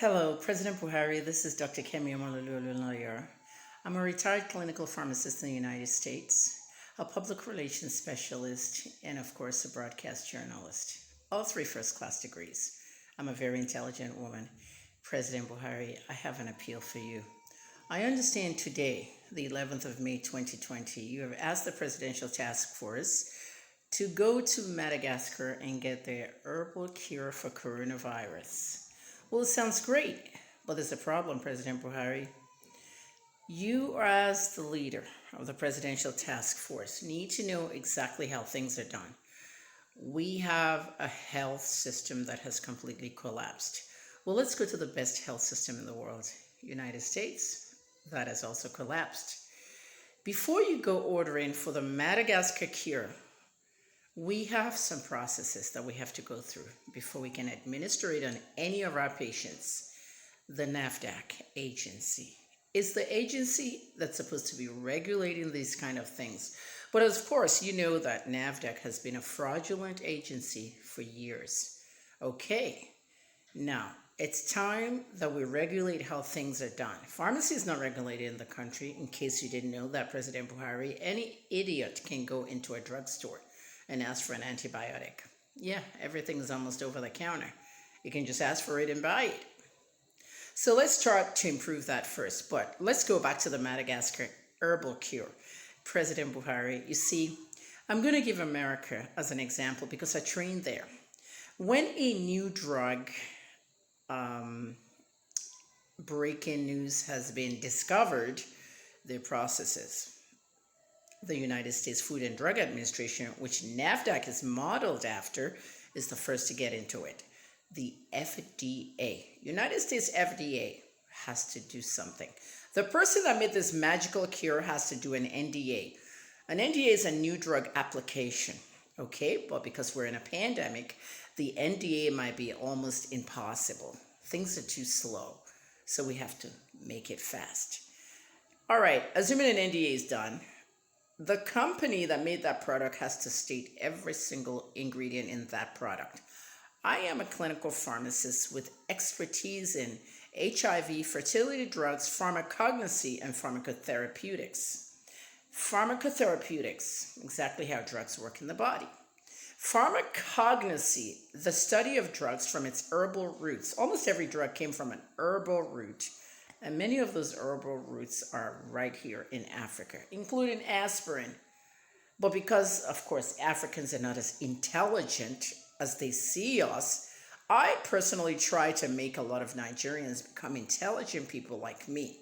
Hello, President Buhari. This is Dr. Kemi Olunloyo. I'm a retired clinical pharmacist in the United States, a public relations specialist, and of course, a broadcast journalist. All three first class degrees. I'm a very intelligent woman. President Buhari, I have an appeal for you. I understand today, the 11th of May 2020, you have asked the Presidential Task Force to go to Madagascar and get their herbal cure for coronavirus. Well, it sounds great, but there's a problem, President Buhari. You, as the leader of the Presidential Task Force, need to know exactly how things are done. We have a health system that has completely collapsed. Well, let's go to the best health system in the world, United States. That has also collapsed. Before you go ordering for the Madagascar cure, we have some processes that we have to go through before we can administer it on any of our patients. The MADAGASCAR agency is the agency that's supposed to be regulating these kind of things. But of course, you know that MADAGASCAR has been a fraudulent agency for years. Okay, now it's time that we regulate how things are done. Pharmacy is not regulated in the country. In case you didn't know that, President Buhari, any idiot can go into a drugstore and ask for an antibiotic. Yeah, everything is almost over the counter. You can just ask for it and buy it. So let's try to improve that first. But let's go back to the Madagascar herbal cure. President Buhari, you see, I'm going to give America as an example because I trained there. When a new drug breaking news has been discovered, the processes. The United States Food and Drug Administration, which NAFDAC is modeled after, is the first to get into it. The FDA, United States FDA, has to do something. The person that made this magical cure has to do an NDA. An NDA is a new drug application, okay? But because we're in a pandemic, the NDA might be almost impossible. Things are too slow, so we have to make it fast. All right, assuming an NDA is done, the company that made that product has to state every single ingredient in that product. I am a clinical pharmacist with expertise in HIV, fertility drugs, pharmacognosy, and pharmacotherapeutics. Pharmacotherapeutics, exactly how drugs work in the body. Pharmacognosy, the study of drugs from its herbal roots. Almost every drug came from an herbal root. And many of those herbal roots are right here in Africa, including aspirin. But because, of course, Africans are not as intelligent as they see us, I personally try to make a lot of Nigerians become intelligent people like me.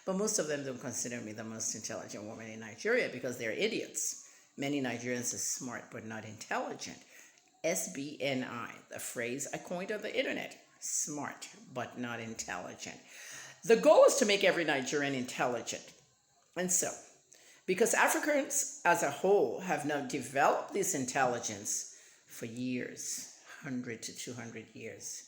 But most of them don't consider me the most intelligent woman in Nigeria because they're idiots. Many Nigerians are smart but not intelligent. SBNI, the phrase I coined on the internet. Smart but not intelligent. The goal is to make every Nigerian intelligent. And so, because Africans as a whole have now developed this intelligence for years, 100 to 200 years,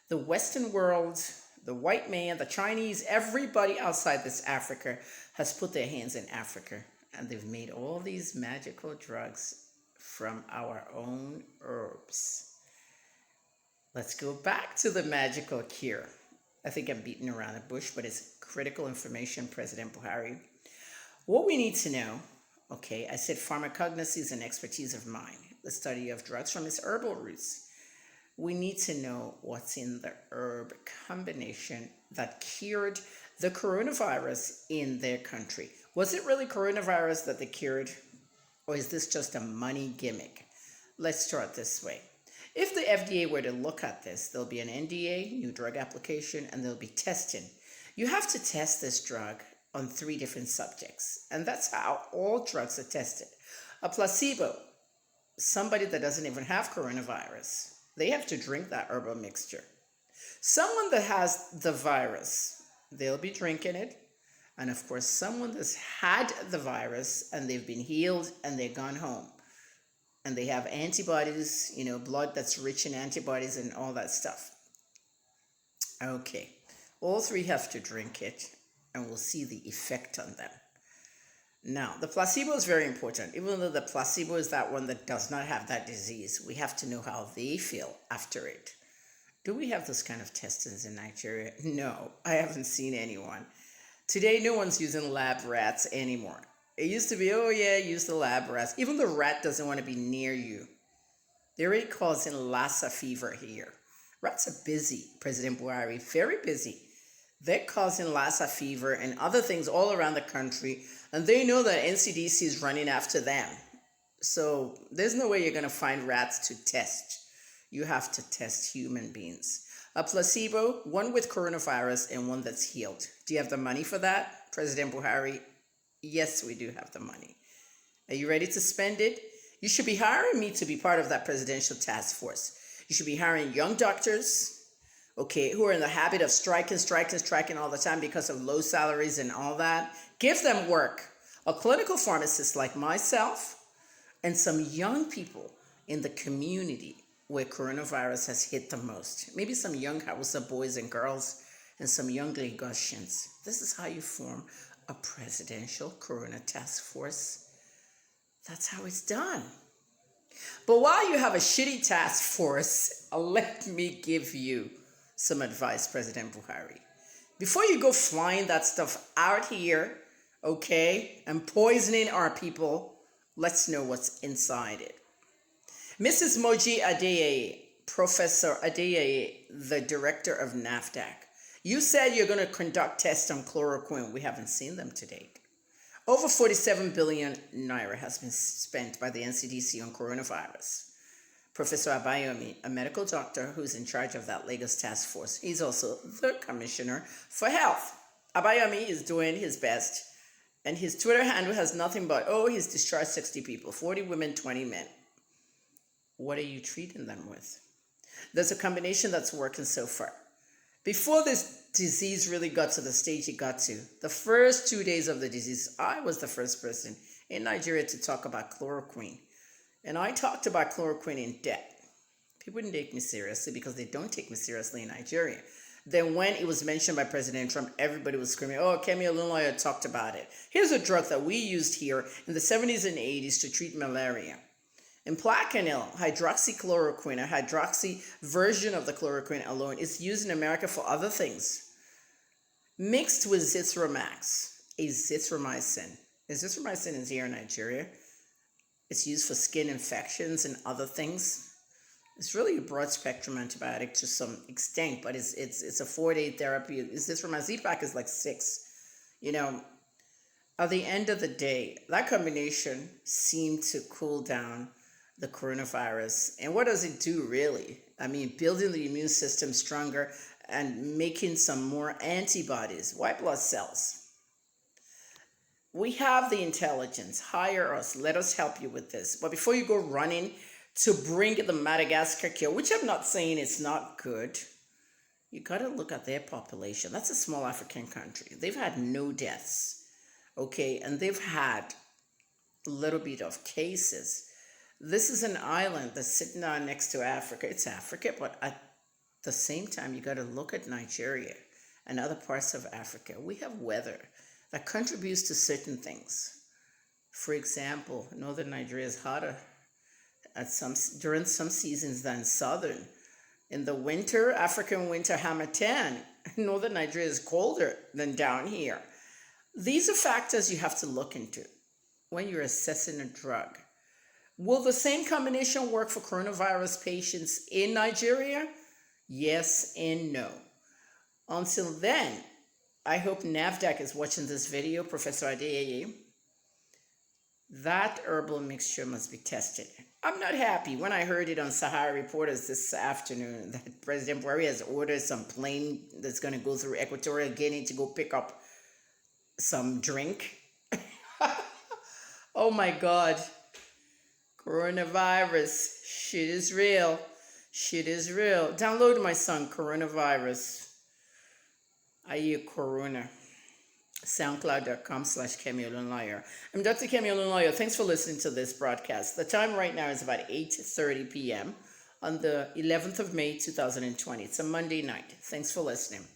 the Western world, the white man, the Chinese, everybody outside this Africa has put their hands in Africa. And they've made all these magical drugs from our own herbs. Let's go back to the magical cure. I think I'm beating around the bush, but it's critical information, President Buhari. What we need to know, okay, I said pharmacognosy is an expertise of mine, the study of drugs from its herbal roots. We need to know what's in the herb combination that cured the coronavirus in their country. Was it really coronavirus that they cured, or is this just a money gimmick? Let's start this way. If the FDA were to look at this, there'll be an NDA, new drug application, and there'll be testing. You have to test this drug on 3 different subjects, and that's how all drugs are tested. A placebo, somebody that doesn't even have coronavirus, they have to drink that herbal mixture. Someone that has the virus, they'll be drinking it. And of course, someone that's had the virus and they've been healed and they've gone home. And they have antibodies, blood that's rich in antibodies and all that stuff. Okay, all 3 have to drink it and we'll see the effect on them. Now, the placebo is very important. Even though the placebo is that one that does not have that disease, we have to know how they feel after it. Do we have those kind of testings in Nigeria? No, I haven't seen anyone. Today, no one's using lab rats anymore. It used to be, oh yeah, use the lab rats. Even the rat doesn't want to be near you. They're already causing Lassa fever here. Rats are busy, President Buhari, very busy. They're causing Lassa fever and other things all around the country, and they know that NCDC is running after them. So there's no way you're going to find rats to test. You have to test human beings. A placebo, one with coronavirus and one that's healed. Do you have the money for that, President Buhari? Yes, we do have the money. Are you ready to spend it? You should be hiring me to be part of that presidential task force. You should be hiring young doctors, okay, who are in the habit of striking all the time because of low salaries and all that. Give them work. A clinical pharmacist like myself and some young people in the community where coronavirus has hit the most. Maybe some young Hausa boys and girls and some young Lagosians. This is how you form a presidential corona task force. That's how it's done. But while you have a shitty task force, let me give you some advice, President Buhari. Before you go flying that stuff out here, okay, and poisoning our people, let's know what's inside it. Mrs. Moji Adeyeye, Professor Adeyeye, the director of NAFDAC, you said you're going to conduct tests on chloroquine. We haven't seen them to date. Over 47 billion naira has been spent by the NCDC on coronavirus. Professor Abayomi, a medical doctor who's in charge of that Lagos task force, he's also the commissioner for health. Abayomi is doing his best, and his Twitter handle has nothing but, oh, he's discharged 60 people, 40 women, 20 men. What are you treating them with? There's a combination that's working so far. Before this disease really got to the stage it got to, the first 2 days of the disease, I was the first person in Nigeria to talk about chloroquine. And I talked about chloroquine in depth. People didn't take me seriously because they don't take me seriously in Nigeria. Then when it was mentioned by President Trump, everybody was screaming, oh, Kemi Olunloyo talked about it. Here's a drug that we used here in the 70s and 80s to treat malaria. And Plaquenil, hydroxychloroquine, a hydroxy version of the chloroquine alone, is used in America for other things. Mixed with Zithromax, azithromycin. Azithromycin is here in Nigeria. It's used for skin infections and other things. It's really a broad spectrum antibiotic to some extent, but it's a 4-day therapy. Azithromycin, Z-Pack is like 6. You know, at the end of the day, that combination seemed to cool down the coronavirus. And what does it do really? I mean, building the immune system stronger and making some more antibodies, white blood cells. We have the intelligence. Hire us. Let us help you with this. But before you go running to bring the Madagascar cure, which I'm not saying it's not good, you got to look at their population. That's a small African country. They've had no deaths, okay? And they've had a little bit of cases. This is an island that's sitting down next to Africa. It's Africa, but at the same time, you got to look at Nigeria and other parts of Africa. We have weather that contributes to certain things. For example, northern Nigeria is hotter during some seasons than southern. In the winter, African winter Hamatan, northern Nigeria is colder than down here. These are factors you have to look into when you're assessing a drug. Will the same combination work for coronavirus patients in Nigeria? Yes and no. Until then, I hope NAFDAC is watching this video, Professor Adeyeye. That herbal mixture must be tested. I'm not happy when I heard it on Sahara Reporters this afternoon that President Buhari has ordered some plane that's going to go through Equatorial Guinea to go pick up some drink. Oh my God. Coronavirus. Shit is real. Shit is real. Download my song, Coronavirus. I hear Corona. SoundCloud.com/Kemi Olunloyo. I'm Dr. Kemi Olunloyo. Thanks for listening to this broadcast. The time right now is about 8:30 p.m. on the 11th of May, 2020. It's a Monday night. Thanks for listening.